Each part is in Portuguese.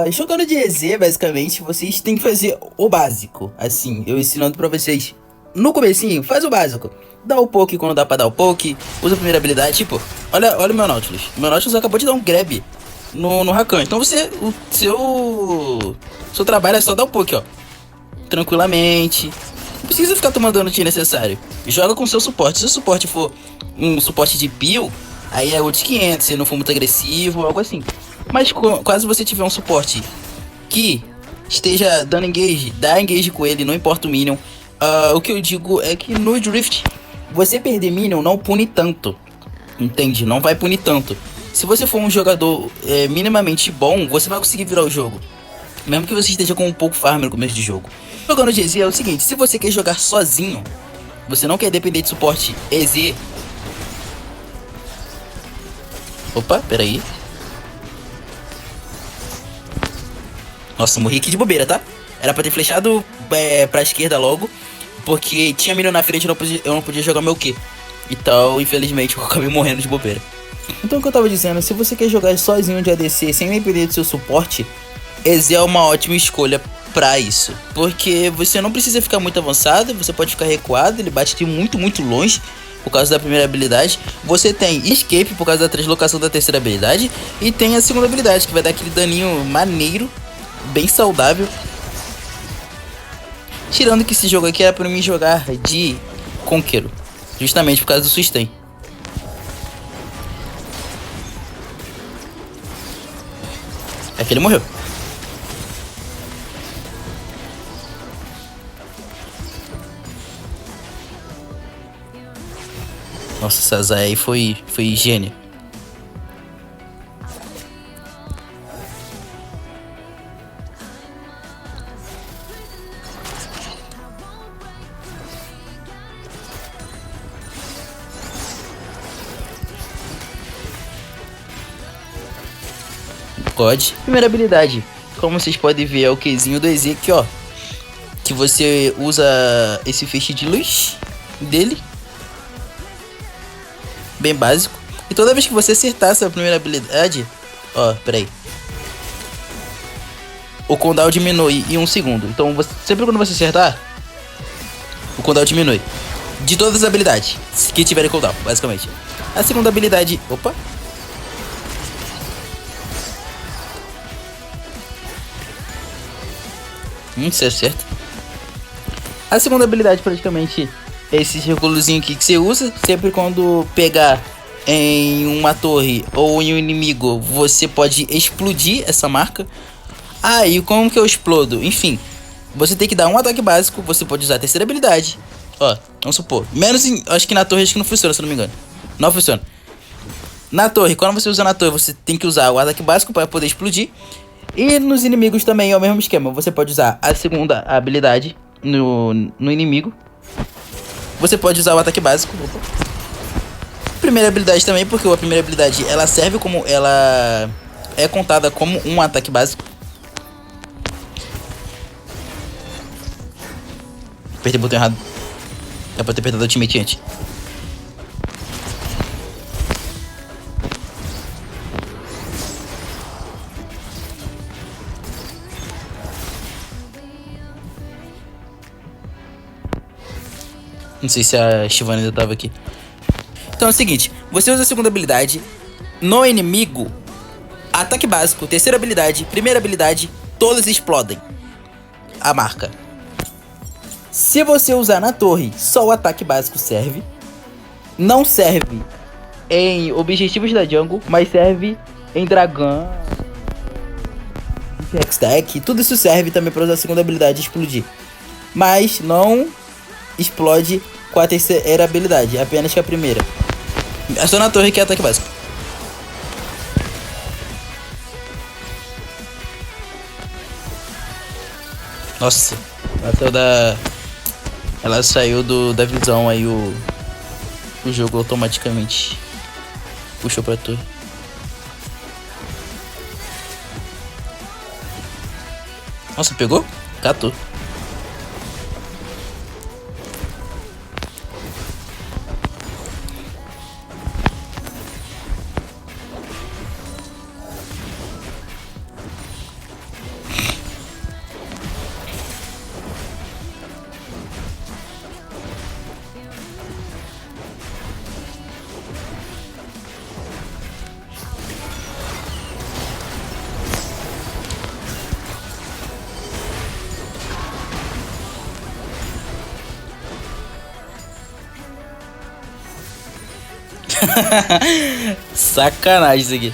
Jogando de EZ, basicamente, vocês têm que fazer o básico. Assim, eu ensinando pra vocês. No comecinho, faz o básico. Dá o poke quando dá pra dar o poke. Usa a primeira habilidade. Tipo, olha o meu Nautilus. O meu Nautilus acabou de dar um grab no Rakan. Então o seu trabalho é só dar o poke, ó. Tranquilamente. Não precisa ficar tomando dano desnecessário. Joga com seu suporte. Se o suporte for um suporte de peel, aí é ult 500. Se não for muito agressivo, algo assim. Mas caso você tiver um suporte que esteja dando engage, dá engage com ele, não importa o minion. O que eu digo é que no Drift, você perder minion não pune tanto. Entende? Não vai punir tanto. Se você for um jogador minimamente bom, você vai conseguir virar o jogo. Mesmo que você esteja com um pouco farm no começo de jogo. Jogando de EZ é o seguinte, se você quer jogar sozinho, você não quer depender de suporte EZ. Opa, peraí. Nossa, morri aqui de bobeira, tá? Era pra ter flechado pra esquerda logo, porque tinha minion na frente e eu não podia jogar meu Q. Então, infelizmente, eu acabei morrendo de bobeira. Então, o que eu tava dizendo, se você quer jogar sozinho de ADC sem depender do seu suporte, EZ é uma ótima escolha pra isso. Porque você não precisa ficar muito avançado, você pode ficar recuado, ele bate de muito, muito longe por causa da primeira habilidade. Você tem escape por causa da translocação da terceira habilidade. E tem a segunda habilidade, que vai dar aquele daninho maneiro, bem saudável. Tirando que esse jogo aqui era pra mim jogar de Conqueror, justamente por causa do sustain. É que ele morreu. Nossa, essa Zaya aí foi gênio. God. Primeira habilidade, como vocês podem ver, é o Qzinho do EZ aqui, ó. Que você usa esse feixe de luz dele. Bem básico. E toda vez que você acertar essa primeira habilidade, ó, peraí. O cooldown diminui em 1 segundo. Então, sempre quando você acertar, o cooldown diminui. De todas as habilidades que tiverem cooldown, basicamente. A segunda habilidade... Opa! Isso é certo. A segunda habilidade praticamente é esse círculozinho aqui que você usa. Sempre quando pegar em uma torre ou em um inimigo, você pode explodir essa marca. E como que eu explodo? Enfim, você tem que dar um ataque básico. Você pode usar a terceira habilidade. Ó, vamos supor. Acho que na torre acho que não funciona, se eu não me engano. Não funciona. Na torre, quando você usa na torre, você tem que usar o ataque básico para poder explodir. E nos inimigos também é o mesmo esquema. Você pode usar a segunda habilidade no inimigo. Você pode usar o ataque básico. Opa. Primeira habilidade também, porque a primeira habilidade ela serve como... Ela é contada como um ataque básico. Apertei o botão errado. É pra ter apertado o ultimate antes. Não sei se a Shivana ainda tava aqui. Então é o seguinte, você usa a segunda habilidade no inimigo, ataque básico, terceira habilidade, primeira habilidade, todas explodem a marca. Se você usar na torre, só o ataque básico serve. Não serve em objetivos da jungle, mas serve em dragão, Hextech, tudo isso serve também para usar a segunda habilidade explodir. Mas não explode com a terceira habilidade, apenas com a primeira. É só na torre que é ataque básico. Nossa, ela saiu da visão, aí o jogo automaticamente puxou pra torre. Nossa, pegou? Catou. Sacanagem isso aqui.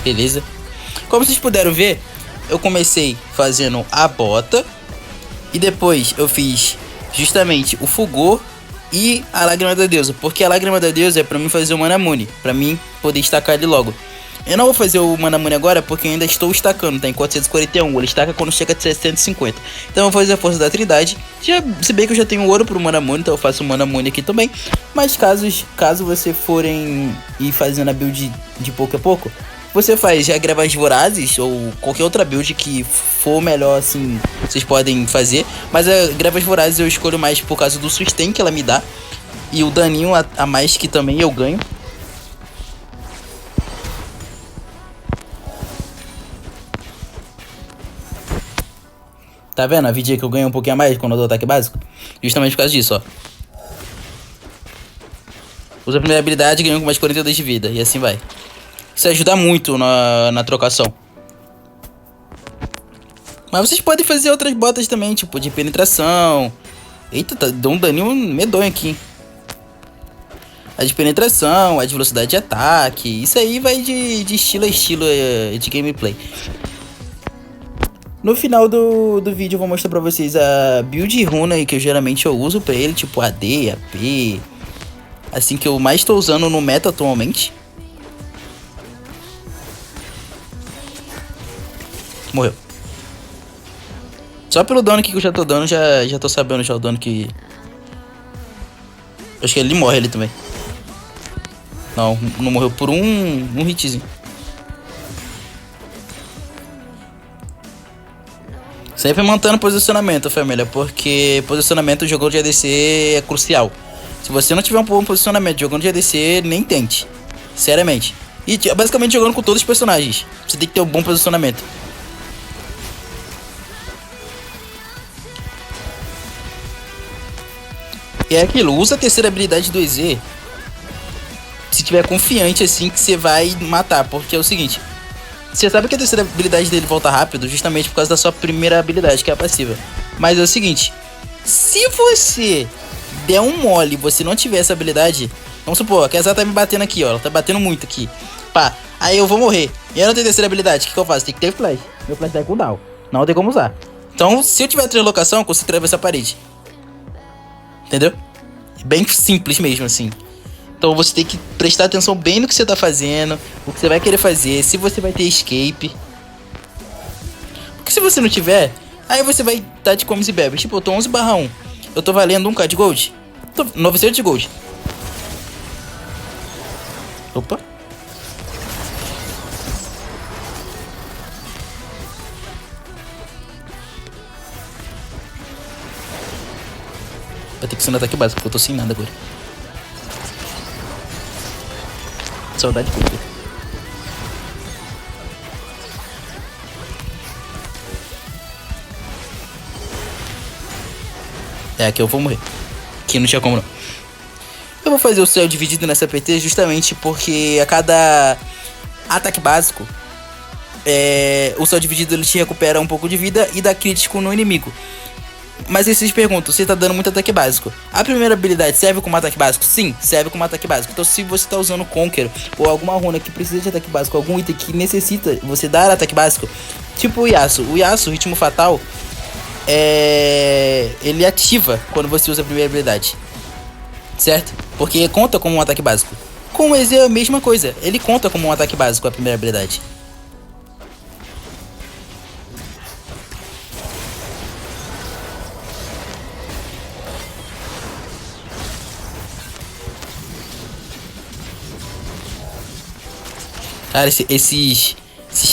Beleza. Como vocês puderam ver, eu comecei fazendo a bota. E depois eu fiz justamente o Fulgor e a Lágrima da Deusa. Porque a Lágrima da Deusa é pra mim fazer o Manamune, pra mim poder estacar ele logo. Eu não vou fazer o Manamune agora porque eu ainda estou estacando, tá em 441. Ele estaca quando chega a 350. Então eu vou fazer a Força da Trindade. Se bem que eu já tenho ouro pro Manamune, então eu faço o Manamune aqui também. Mas caso você forem ir fazendo a build de pouco a pouco, você faz já Gravas Vorazes ou qualquer outra build que for melhor, assim, vocês podem fazer. Mas a Gravas Vorazes eu escolho mais por causa do sustain que ela me dá. E o daninho a mais que também eu ganho. Tá vendo a vidinha que eu ganho um pouquinho a mais quando eu dou ataque básico? Justamente por causa disso, ó. Usa a primeira habilidade e ganha com mais 42 de vida. E assim vai. Isso ajuda muito na trocação. Mas vocês podem fazer outras botas também, tipo de penetração. Eita, deu um daninho medonho aqui. A de penetração, a de velocidade de ataque. Isso aí vai de estilo a estilo de gameplay. No final do vídeo eu vou mostrar pra vocês a build runa que eu geralmente eu uso pra ele. Tipo AD, AP. Assim que eu mais estou usando no meta atualmente. Morreu. Só pelo dano que eu já tô dando, já tô sabendo já o dano que... Acho que ele morre ali também. Não morreu por um hitzinho. Sempre mantendo posicionamento, família, porque posicionamento jogando de ADC é crucial. Se você não tiver um bom posicionamento jogando de ADC, nem tente. Seriamente. E basicamente jogando com todos os personagens. Você tem que ter um bom posicionamento. E é aquilo, usa a terceira habilidade do EZ se tiver confiante assim que você vai matar. Porque é o seguinte, você sabe que a terceira habilidade dele volta rápido justamente por causa da sua primeira habilidade, que é a passiva. Mas é o seguinte, se você der um mole e você não tiver essa habilidade, vamos supor, a Kezar tá me batendo aqui, ó, ela tá batendo muito aqui. Pá, aí eu vou morrer. E eu não tenho terceira habilidade, o que eu faço? Tem que ter flash. Meu flash tá com cooldown, não tem como usar. Então, se eu tiver translocação, eu consigo atravessar a parede. Entendeu? Bem simples mesmo, assim. Então você tem que prestar atenção bem no que você tá fazendo, o que você vai querer fazer, se você vai ter escape. Porque se você não tiver, aí você vai estar de comes e bebes. Tipo, eu tô 11/1. Eu tô valendo 1k de gold. Tô 900 de gold. Opa. Vai ter que ser no ataque básico, porque eu tô sem nada agora. Saudade de você. É, aqui eu vou morrer. Aqui não tinha como não. Eu vou fazer o céu dividido nessa PT justamente porque a cada ataque básico, o céu dividido ele te recupera um pouco de vida e dá crítico no inimigo. Mas aí vocês perguntam, você tá dando muito ataque básico. A primeira habilidade serve como ataque básico? Sim, serve como ataque básico. Então se você tá usando Conquer ou alguma runa que precisa de ataque básico, algum item que necessita você dar ataque básico, tipo o Yasuo, Ritmo Fatal, ele ativa quando você usa a primeira habilidade, certo? Porque conta como um ataque básico. Com o EZ é a mesma coisa, ele conta como um ataque básico a primeira habilidade. Cara, esses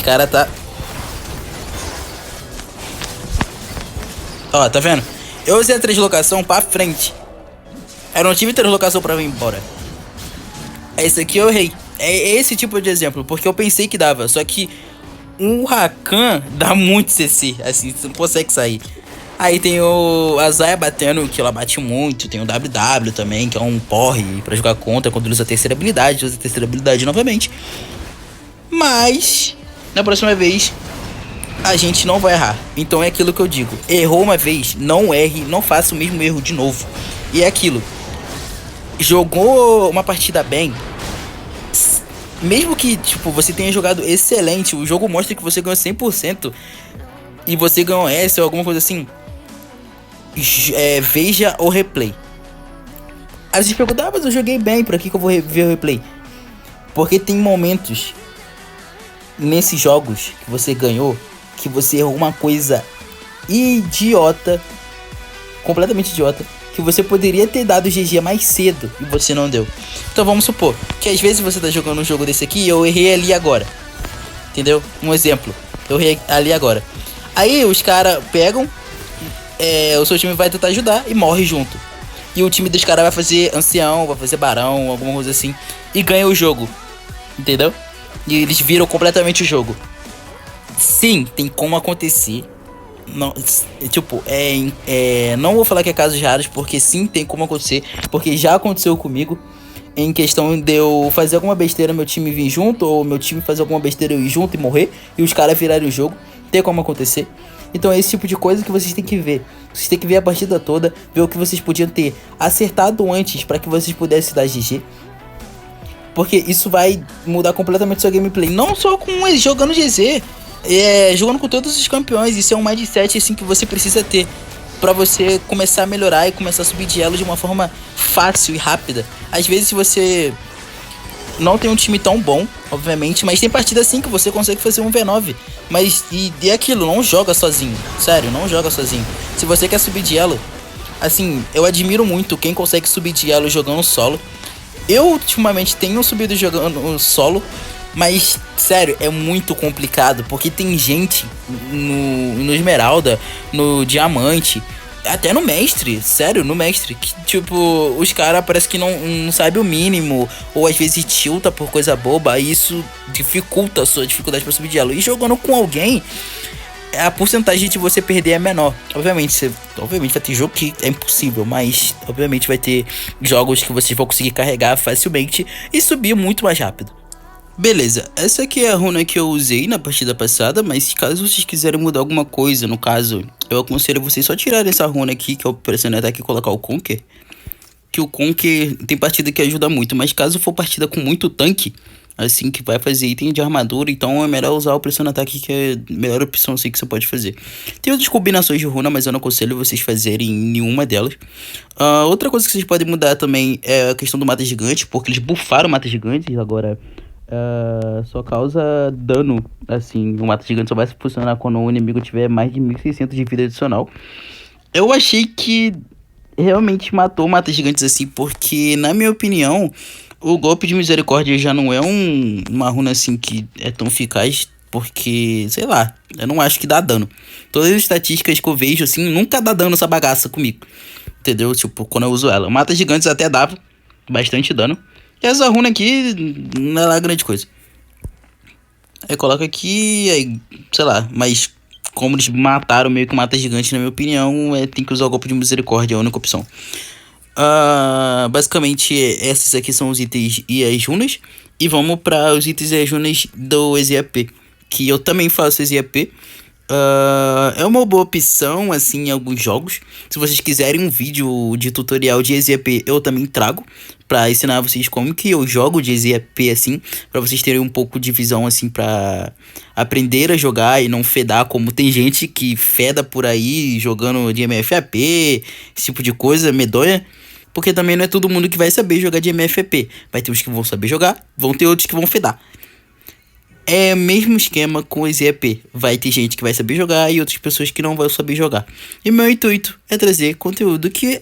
caras tá... Ó, tá vendo? Eu usei a translocação pra frente. Eu não tive translocação pra vir embora. Esse aqui eu errei. É esse tipo de exemplo, porque eu pensei que dava. Só que um Rakan dá muito CC, assim, você não consegue sair. Aí tem a Zaya batendo, que ela bate muito. Tem o WW também, que é um porre pra jogar contra quando ele usa a terceira habilidade. Usa a terceira habilidade novamente. Mas na próxima vez a gente não vai errar. Então é aquilo que eu digo, errou uma vez, não erre, não faça o mesmo erro de novo. E é aquilo, jogou uma partida bem, mesmo que, tipo, você tenha jogado excelente, o jogo mostra que você ganhou 100% e você ganhou essa ou alguma coisa assim, veja o replay. Aí você pergunta, mas eu joguei bem, por que eu vou ver o replay? Porque tem momentos nesses jogos que você ganhou que você errou uma coisa idiota, completamente idiota, que você poderia ter dado GG mais cedo e você não deu. Então vamos supor que às vezes você tá jogando um jogo desse aqui e eu errei ali agora. Entendeu? Um exemplo. Eu errei ali agora. Aí os caras pegam, o seu time vai tentar ajudar e morre junto. E o time dos caras vai fazer ancião, vai fazer barão, alguma coisa assim. E ganha o jogo. Entendeu? E eles viram completamente o jogo. Sim, tem como acontecer. Não, tipo, não vou falar que é casos raros, porque sim, tem como acontecer. Porque já aconteceu comigo. Em questão de eu fazer alguma besteira, meu time vir junto, ou meu time fazer alguma besteira eu ir junto e morrer, e os caras virarem o jogo. Tem como acontecer. Então é esse tipo de coisa que vocês têm que ver. Vocês têm que ver a partida toda, ver o que vocês podiam ter acertado antes para que vocês pudessem dar GG. Porque isso vai mudar completamente sua gameplay. Não só com eles jogando GZ, jogando com todos os campeões. Isso é um mindset assim que você precisa ter pra você começar a melhorar e começar a subir de elo de uma forma fácil e rápida. Às vezes se você não tem um time tão bom, obviamente, mas tem partida assim que você consegue fazer um V9. Mas e aquilo, não joga sozinho. Sério, não joga sozinho. Se você quer subir de elo, assim, eu admiro muito quem consegue subir de elo jogando solo. Eu ultimamente tenho subido jogando solo, mas sério, é muito complicado, porque tem gente no Esmeralda, no Diamante, até no Mestre, sério, no Mestre, que tipo, os caras parece que não sabe o mínimo, ou às vezes tilta por coisa boba, e isso dificulta a sua dificuldade pra subir de elo. E jogando com alguém, a porcentagem de você perder é menor. Obviamente vai ter jogo que é impossível, mas obviamente vai ter jogos que vocês vão conseguir carregar facilmente e subir muito mais rápido. Beleza, essa aqui é a runa que eu usei na partida passada, mas caso vocês quiserem mudar alguma coisa, no caso, eu aconselho vocês só tirarem essa runa aqui, que é o pressionar ataque, e colocar o Conquer. Que o Conquer tem partida que ajuda muito, mas caso for partida com muito tanque, assim, que vai fazer item de armadura, então é melhor usar o pressão ataque, que é a melhor opção assim que você pode fazer. Tem outras combinações de runa, mas eu não aconselho vocês fazerem nenhuma delas. Outra coisa que vocês podem mudar também é a questão do mata gigante, porque eles buffaram o mata gigante agora. Só causa dano, assim, o mata gigante só vai funcionar quando o inimigo tiver mais de 1600 de vida adicional. Eu achei que realmente matou o mata gigantes assim, porque na minha opinião o golpe de misericórdia já não é uma runa assim que é tão eficaz, porque, sei lá, eu não acho que dá dano. Todas as estatísticas que eu vejo assim, nunca dá dano essa bagaça comigo, entendeu? Tipo, quando eu uso ela, o mata gigantes até dava bastante dano. E essa runa aqui não é lá grande coisa. Aí coloca aqui, aí, sei lá, mas como eles mataram meio que o mata gigante, na minha opinião, tem que usar o golpe de misericórdia, é a única opção. Basicamente, esses aqui são os itens e as runas. E vamos para os itens e as runas do EZAP, que eu também faço EZAP. É uma boa opção, assim, em alguns jogos. Se vocês quiserem um vídeo de tutorial de EZAP, eu também trago pra ensinar vocês como que eu jogo de EZAP, assim, pra vocês terem um pouco de visão, assim, pra aprender a jogar e não fedar, como tem gente que feda por aí jogando de MFAP, esse tipo de coisa medonha. Porque também não é todo mundo que vai saber jogar de MFAP. Vai ter uns que vão saber jogar, vão ter outros que vão fedar. É o mesmo esquema com o EZAP. Vai ter gente que vai saber jogar e outras pessoas que não vão saber jogar. E meu intuito é trazer conteúdo que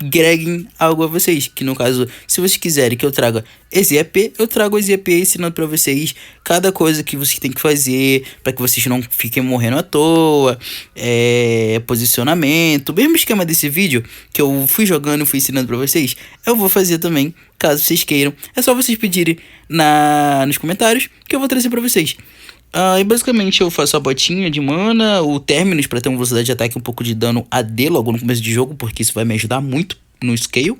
agreguem algo a vocês. Que no caso, se vocês quiserem que eu traga EZAP, eu trago o EZAP ensinando pra vocês cada coisa que vocês têm que fazer, para que vocês não fiquem morrendo à toa. Posicionamento. O mesmo esquema desse vídeo que eu fui jogando e fui ensinando pra vocês, eu vou fazer também, caso vocês queiram. É só vocês pedirem nos comentários que eu vou trazer pra vocês. E basicamente eu faço a botinha de mana, o Terminus pra ter uma velocidade de ataque e um pouco de dano AD logo no começo de jogo, porque isso vai me ajudar muito no scale.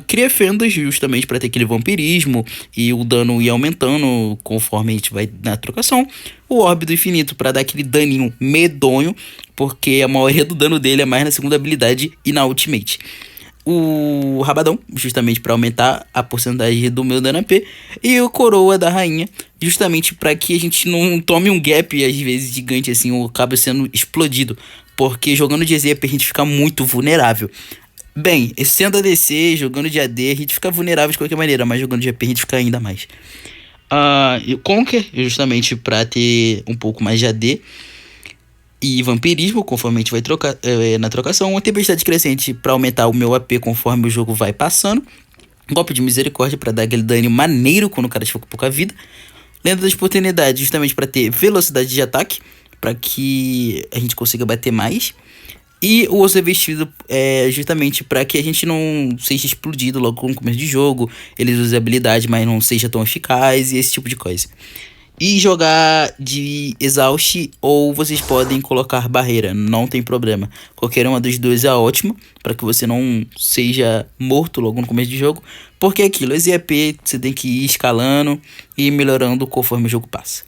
Cria fendas justamente pra ter aquele vampirismo e o dano ir aumentando conforme a gente vai na trocação. O Orbe do Infinito pra dar aquele daninho medonho, porque a maioria do dano dele é mais na segunda habilidade e na ultimate. o Rabadão, justamente para aumentar a porcentagem do meu dano AP, e o Coroa da Rainha, justamente para que a gente não tome um gap às vezes gigante assim, ou acabe sendo explodido, porque jogando de EZP a gente fica muito vulnerável. Bem, sendo ADC, jogando de AD, a gente fica vulnerável de qualquer maneira, mas jogando de AP a gente fica ainda mais. E o Conquer, justamente para ter um pouco mais de AD e vampirismo, conforme a gente vai trocar na trocação. Uma tempestade crescente para aumentar o meu AP conforme o jogo vai passando. Golpe de misericórdia para dar aquele dano maneiro quando o cara estiver com pouca vida. Lenda das oportunidades, justamente para ter velocidade de ataque, para que a gente consiga bater mais. E o osso revestido é justamente para que a gente não seja explodido logo no começo de jogo. Eles usam habilidade, mas não seja tão eficaz e esse tipo de coisa. E jogar de exauste, ou vocês podem colocar barreira, não tem problema. Qualquer uma dos dois é ótimo, para que você não seja morto logo no começo de jogo. Porque é aquilo, esse EP você tem que ir escalando e melhorando conforme o jogo passa.